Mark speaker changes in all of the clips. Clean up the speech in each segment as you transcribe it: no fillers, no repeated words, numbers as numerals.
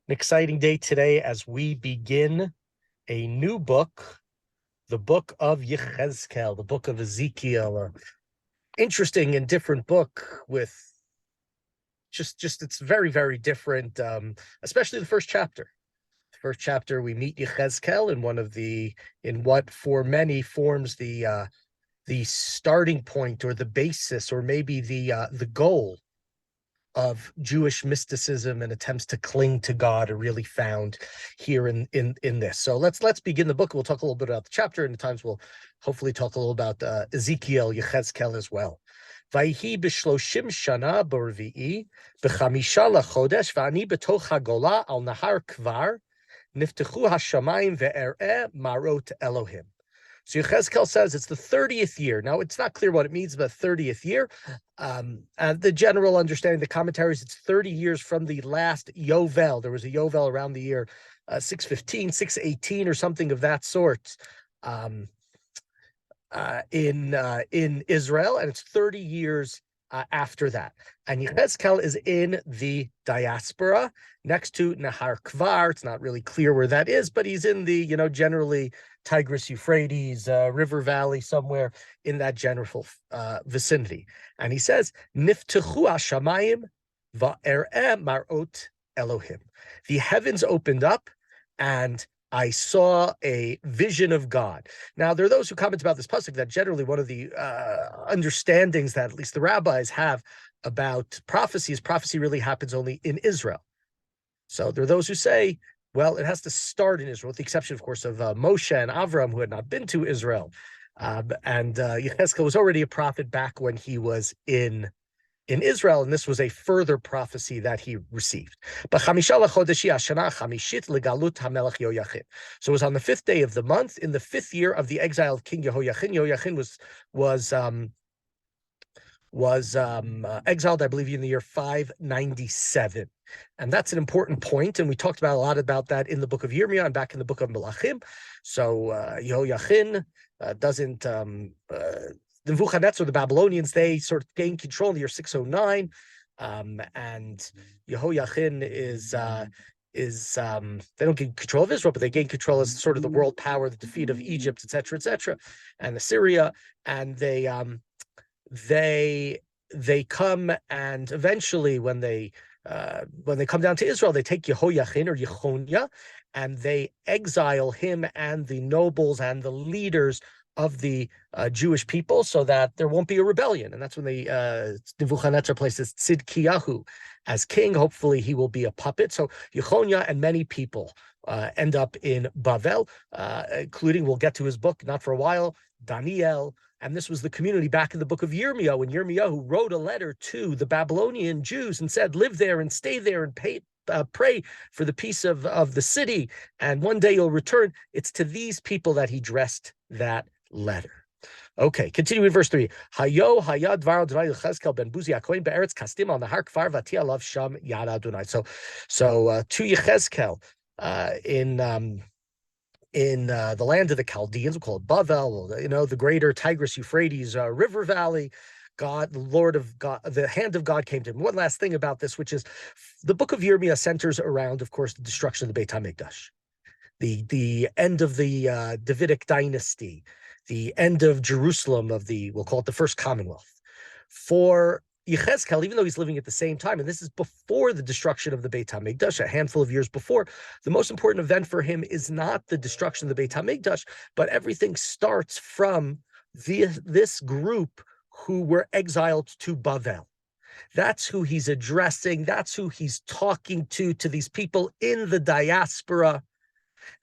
Speaker 1: An exciting day today as we begin a new book, the book of Yechezkel, the book of Ezekiel, an interesting and different book with just it's very, very different, especially the first chapter. The first chapter, we meet Yechezkel in what for many forms the starting point or the basis or maybe the goal of Jewish mysticism and attempts to cling to God are really found here in this. So let's begin the book. We'll talk a little bit about the chapter, and at times we'll hopefully talk a little about Ezekiel, Yechezkel as well. Vayhi b'shloshim shana b'rvi'i b'chamisha lachodesh v'ani b'toch hagola al nahar kvar niftechu hashamayim ve'er'eh marot Elohim. So Yechezkel says it's the 30th year. Now, it's not clear what it means, but 30th year. And the general understanding, the commentaries, it's 30 years from the last Yovel. There was a Yovel around the year 615, 618, or something of that sort in Israel, and it's 30 years after that. And Yechezkel is in the diaspora next to Nahar Kvar. It's not really clear where that is, but he's in the, generally Tigris, Euphrates, River Valley, somewhere in that general vicinity. And he says, Niftechu hashamayim va'er'eh marot Elohim. The heavens opened up, and I saw a vision of God. Now, there are those who comment about this pasuk that generally one of the understandings that at least the rabbis have about prophecy is prophecy really happens only in Israel. So there are those who say, well, it has to start in Israel, with the exception, of course, of Moshe and Avram, who had not been to Israel. And Yechezkel was already a prophet back when he was in Israel, and this was a further prophecy that he received. So it was on the 5th day of the month, in the 5th year of the exile of King Yehoiachin. Yehoiachin was exiled, I believe, in the year 597. And that's an important point, and we talked about a lot about that in the book of Yirmiyah and back in the book of Melachim. So Yehoiachin doesn't... Nebuchadnezzar, the Babylonians, they sort of gain control in the year 609, and Yehoiachin is they don't gain control of Israel, but they gain control as sort of the world power, the defeat of Egypt, etc., and Assyria, and they come, and eventually when they come down to Israel, they take Yehoiachin or Yechonia, and they exile him and the nobles and the leaders of the Jewish people, so that there won't be a rebellion. And that's when Nebuchadnezzar places Tzidkiyahu as king. Hopefully he will be a puppet. So Yechonia and many people end up in Bavel, including, we'll get to his book, not for a while, Daniel. And this was the community back in the book of Yirmiyah, when Yirmiyahu wrote a letter to the Babylonian Jews and said, live there and stay there and pray for the peace of the city, and one day you'll return. It's to these people that he addressed that letter. Okay, continue in verse 3. Hayo hayad dvar Adonai Yechezkel ben Buzi HaKohen be'eretz kasdim al nahar kfar vati alav sham yad Adonai. So to Yechezkel in the land of the Chaldeans, we call it Bavel, the greater Tigris Euphrates river valley. God, the Lord of God, the hand of God came to him. One last thing about this, which is the book of Yirmiyah centers around, of course, the destruction of the Beit HaMikdash, the end of the Davidic dynasty, the end of Jerusalem, we'll call it the first Commonwealth. For Yechezkel, even though he's living at the same time, and this is before the destruction of the Beit HaMikdash, a handful of years before, the most important event for him is not the destruction of the Beit HaMikdash, but everything starts from this group who were exiled to Bavel. That's who he's addressing. That's who he's talking to these people in the diaspora.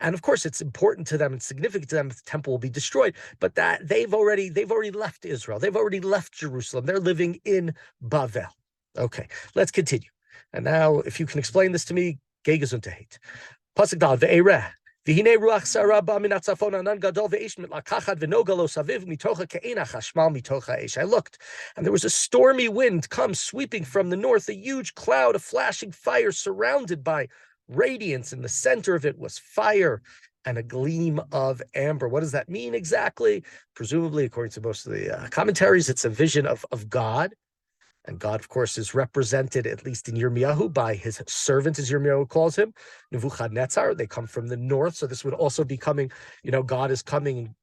Speaker 1: And of course, it's important to them and significant to them if the temple will be destroyed, but that they've already left Israel. They've already left Jerusalem. They're living in Bavel. Okay, let's continue. And now, if you can explain this to me, Gei gesundheit. Pasuk Dal ve'ereh. V'hinei ruach sara ba min hatzafon anan gadol ve'esh mitlakachat v'noga lo saviv mitocha ke'ena chashmal mitocha esh. I looked, and there was a stormy wind come sweeping from the north, a huge cloud of flashing fire surrounded by radiance. In the center of it was fire and a gleam of amber. What does that mean exactly? Presumably, according to most of the commentaries, it's a vision of God. And God, of course, is represented, at least in Yirmiyahu, by his servant, as Yirmiyahu calls him, Nebuchadnezzar. They come from the north, so this would also be coming, God is coming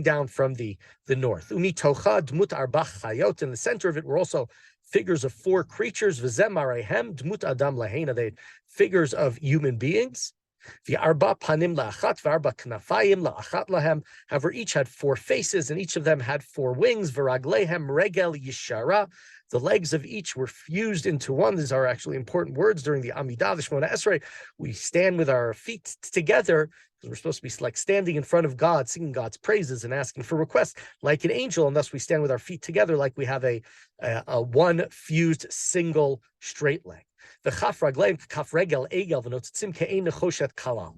Speaker 1: down from the north. Umitocha dmut arbach chayot. In the center of it were also figures of four creatures, v'zem marehem dmut adam lahena. They figures of human beings. The arba panim la'achat, v'arba knafayim la'achat lahem. However, each had four faces, and each of them had four wings. V'raglehem regel yishara. The legs of each were fused into one. These are actually important words during the Amidah, the Shemona Esrei. We stand with our feet together, because we're supposed to be like standing in front of God, singing God's praises and asking for requests like an angel, and thus we stand with our feet together like we have a one fused single straight leg. The chaf ragleim kaf regel egel v'notzitzim ke'ein nechoshet kalal.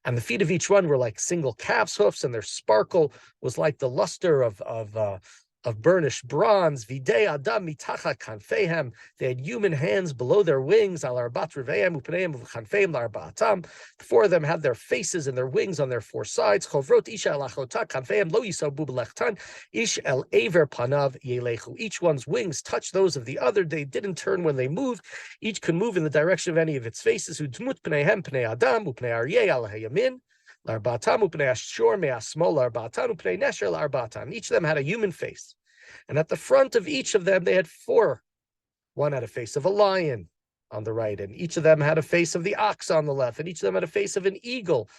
Speaker 1: And the feet of each one were like single calf's hoofs, and their sparkle was like the luster of burnished bronze. Videi adam mitachat kanfehem. They had human hands below their wings. Al arbat riveim upaneim v'chanfeim la'arbaatam. The four of them had their faces and their wings on their four sides. Chovrot isha el achota kanfehem lo yisabu b'lechtan. Ish el aver panav yelechu. Each one's wings touched those of the other. They didn't turn when they moved. Each could move in the direction of any of its faces. Udmut pneihem pnei adam upnei aryeh al hayamin. Each of them had a human face. And at the front of each of them, they had four. One had a face of a lion on the right, and each of them had a face of the ox on the left, and each of them had a face of an eagle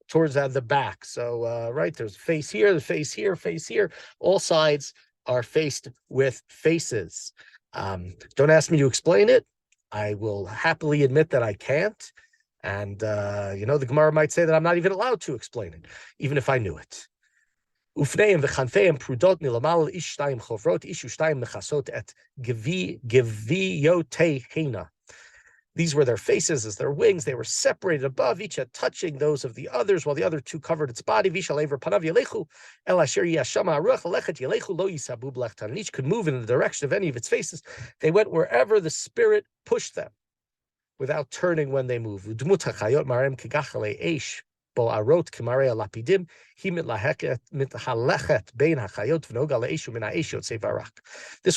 Speaker 1: towards the back. So, there's a face here, the face here, face here. All sides are faced with faces. Don't ask me to explain it. I will happily admit that I can't. And, the Gemara might say that I'm not even allowed to explain it, even if I knew it. Ufneim v'chanfeim prudot nilamal ish shtayim chovrot ishu shtayim nechasot et geviyotei hena. These were their faces as their wings. They were separated above, each had touching those of the others, while the other two covered its body. Vishal ever panav yelechu el asher yashama aruach alechet yelechu lo yisabu b'lechtan. And each could move in the direction of any of its faces. They went wherever the Spirit pushed them, without turning when they move. And this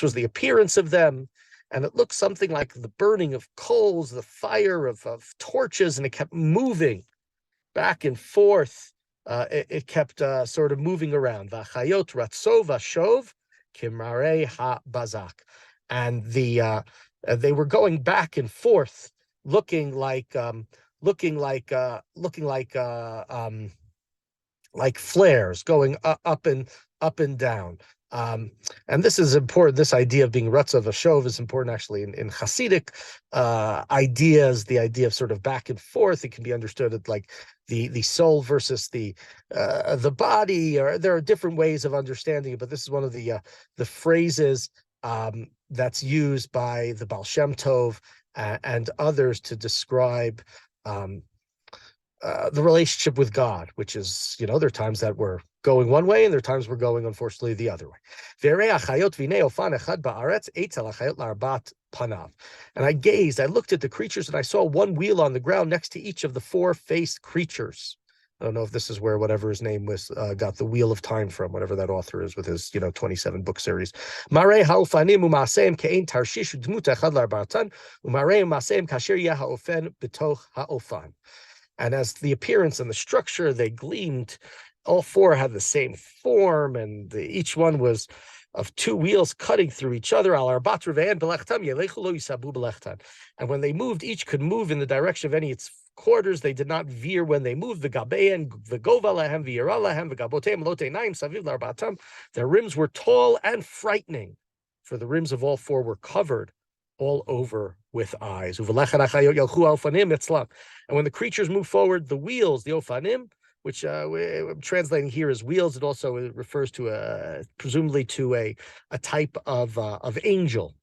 Speaker 1: was the appearance of them, and it looked something like the burning of coals, the fire of torches, and it kept moving back and forth. It kept sort of moving around. And they were going back and forth, looking like flares going up and down. And this is important. This idea of being Ratza Vashov is important actually in Hasidic ideas. The idea of sort of back and forth, it can be understood as like the soul versus the body, or there are different ways of understanding it. But this is one of the phrases that's used by the Baal Shem Tov and others to describe the relationship with God, which is, there are times that we're going one way and there are times we're going, unfortunately, the other way. And I gazed, I looked at the creatures, and I saw one wheel on the ground next to each of the four-faced creatures. I don't know if this is where whatever his name was got the Wheel of Time from, whatever that author is with his 27 book series. And as the appearance and the structure, they gleamed. All four had the same form, and each one was of two wheels cutting through each other. And when they moved, each could move in the direction of any of its quarters. They did not veer when they moved. Their rims were tall and frightening, for the rims of all four were covered all over with eyes. And when the creatures moved forward, the wheels, the ofanim, which I'm translating here as wheels, it also refers to presumably to a type of angel.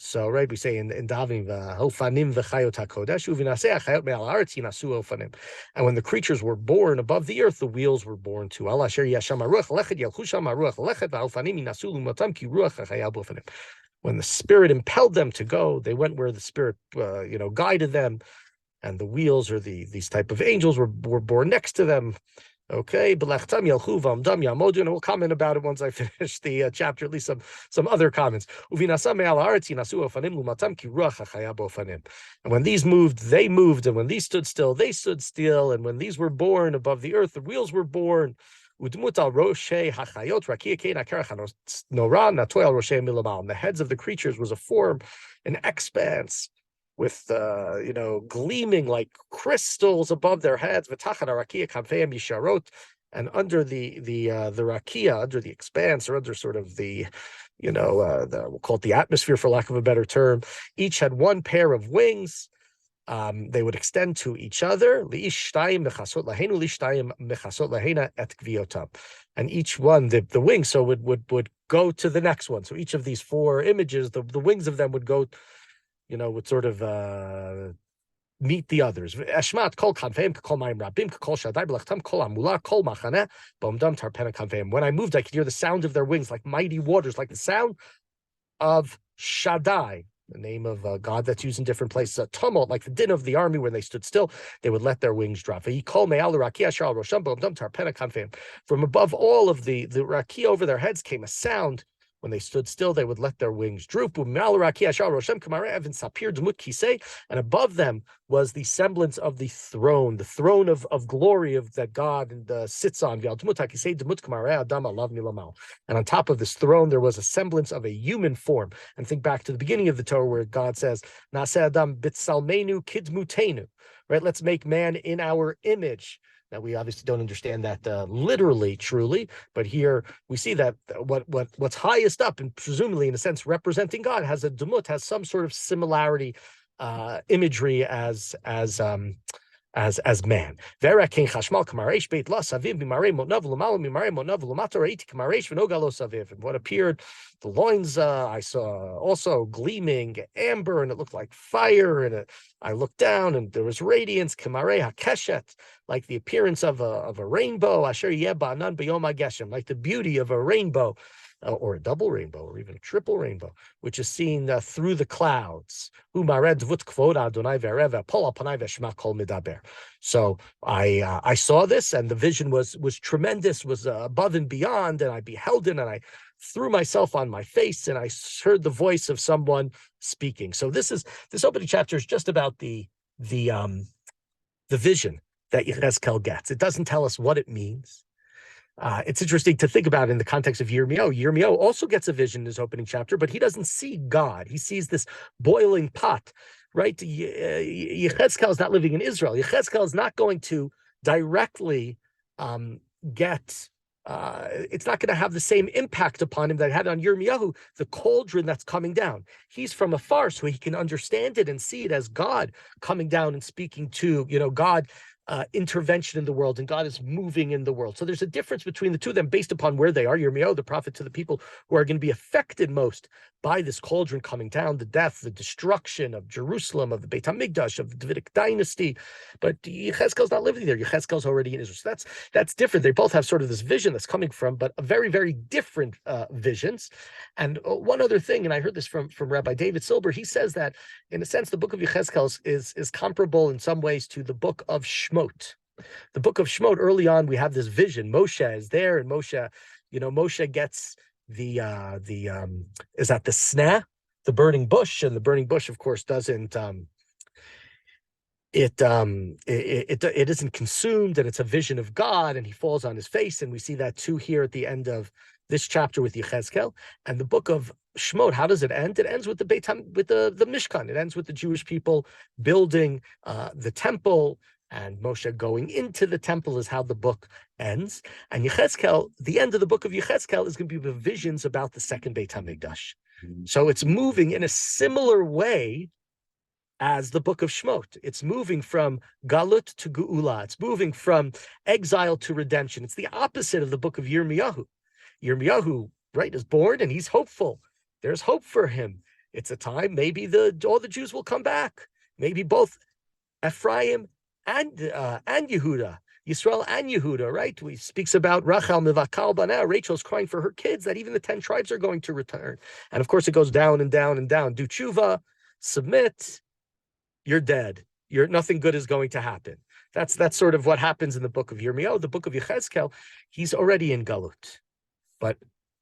Speaker 1: So, right, we say in Davim, "Ofanim v'chayot hakodesh uvinaseh achayot me'al haaretz yinasu ofanim." And when the creatures were born above the earth, the wheels were born too. Al asher yasham haruach lechet yelchu sham haruach lechet va'ofanim yinasu lumatam ki ruach hachayav b'ofanim. When the Spirit impelled them to go, they went where the Spirit, guided them, and the wheels, or these type of angels, were born next to them. Okay, Belechtam Yelchu V'amdam Yamodu, and we'll comment about it once I finish the chapter, at least some other comments. Uvinasam me'al haaretz yinasu ofanim lumatam ki ruach hachaya bofanim. And when these moved, they moved, and when these stood still, they stood still, and when these were born above the earth, the wheels were born. Udmut al roshei hachayot rakia kein akerach nora natoy al roshei milamal. And the heads of the creatures was a form, an expanse, with gleaming like crystals above their heads. And under the rakia, under the expanse, or under sort of the we'll call it the atmosphere, for lack of a better term, each had one pair of wings. They would extend to each other, and each one, the wings, so would go to the next one. So each of these four images, the wings of them would go, would sort of meet the others. Eshmat kol kanveim kol ma'im rabim kol shadai b'lachtam kol amula kol machaneh b'omdam tarpena kanveim. When I moved, I could hear the sound of their wings like mighty waters, like the sound of Shaddai, the name of God that's used in different places. A tumult, like the din of the army when they stood still, they would let their wings drop. From above all of the rakia over their heads came a sound. When they stood still, they would let their wings droop. And above them was the semblance of the throne of glory that God sits on. And on top of this throne, there was a semblance of a human form. And think back to the beginning of the Torah where God says, right? Let's make man in our image. Now, we obviously don't understand that literally, truly, but here we see that what's highest up, and presumably in a sense representing God, has a dumut, has some sort of similarity, imagery as man. The what appeared, the loins I saw also gleaming amber, and it looked like fire. And I looked down, and there was radiance, like the appearance of a rainbow, like the beauty of a rainbow, or a double rainbow, or even a triple rainbow, which is seen through the clouds. So I saw this, and the vision was tremendous, was above and beyond, and I beheld it, and I threw myself on my face, and I heard the voice of someone speaking. So this opening chapter is just about the vision that Yechezkel gets. It doesn't tell us what it means. It's interesting to think about in the context of Yirmiyahu. Yirmiyahu also gets a vision in his opening chapter, but he doesn't see God. He sees this boiling pot, right? Yechezkel is not living in Israel. Yechezkel is not going to directly it's not going to have the same impact upon him that it had on Yirmiyahu, the cauldron that's coming down. He's from afar, so he can understand it and see it as God coming down and speaking to, God, intervention in the world, and God is moving in the world. So there's a difference between the two of them based upon where they are. Yirmiyahu, the prophet to the people who are going to be affected most by this cauldron coming down, the death, the destruction of Jerusalem, of the Beit HaMikdash, of the Davidic dynasty. But Yechezkel's not living there. Yechezkel's already in Israel. So that's different. They both have sort of this vision that's coming from, but very, very different visions. And one other thing, and I heard this from Rabbi David Silber, he says that, in a sense, the book of Yechezkel is comparable in some ways to the book of Shemot. The book of Shemot, early on, we have this vision. Moshe is there, and Moshe gets the is that the sneh, the burning bush, and the burning bush, of course, doesn't it isn't consumed, and it's a vision of God, and he falls on his face, and we see that too here at the end of this chapter with Yechezkel. And the book of Shemot, how does it end? It ends with the Mishkan. It ends with the Jewish people building the temple, and Moshe going into the temple is how the book ends. And Yechezkel, the end of the book of Yechezkel is going to be the visions about the second Beit HaMikdash. So it's moving in a similar way as the book of Shemot. It's moving from Galut to Geula. It's moving from exile to redemption. It's the opposite of the book of Yirmiyahu. Yirmiyahu, right, is born, and he's hopeful. There's hope for him. It's a time, maybe all the Jews will come back. Maybe both Ephraim and Yehuda, Yisrael and Yehuda, right? We speaks about Rachel Mivakal Bana. Rachel's crying for her kids that even the 10 tribes are going to return. And of course, it goes down and down and down. Do tshuva, submit, you're dead. nothing good is going to happen. That's sort of what happens in the book of Yirmiyahu. The book of Yechezkel, he's already in Galut, but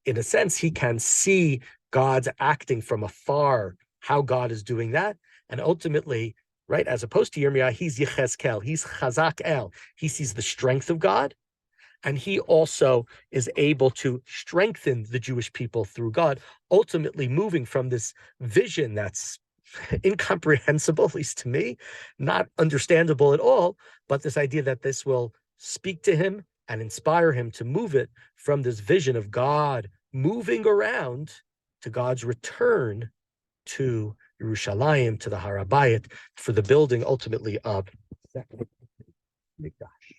Speaker 1: in a sense, he can see God's acting from afar, how God is doing that, and ultimately, right, as opposed to Yirmiyahu, he's Yechezkel, he's Chazak El. He sees the strength of God, and he also is able to strengthen the Jewish people through God, ultimately moving from this vision that's incomprehensible, at least to me, not understandable at all, but this idea that this will speak to him and inspire him to move it from this vision of God moving around to God's return to Yerushalayim, to the Har HaBayit, for the building ultimately of the Second Mikdash.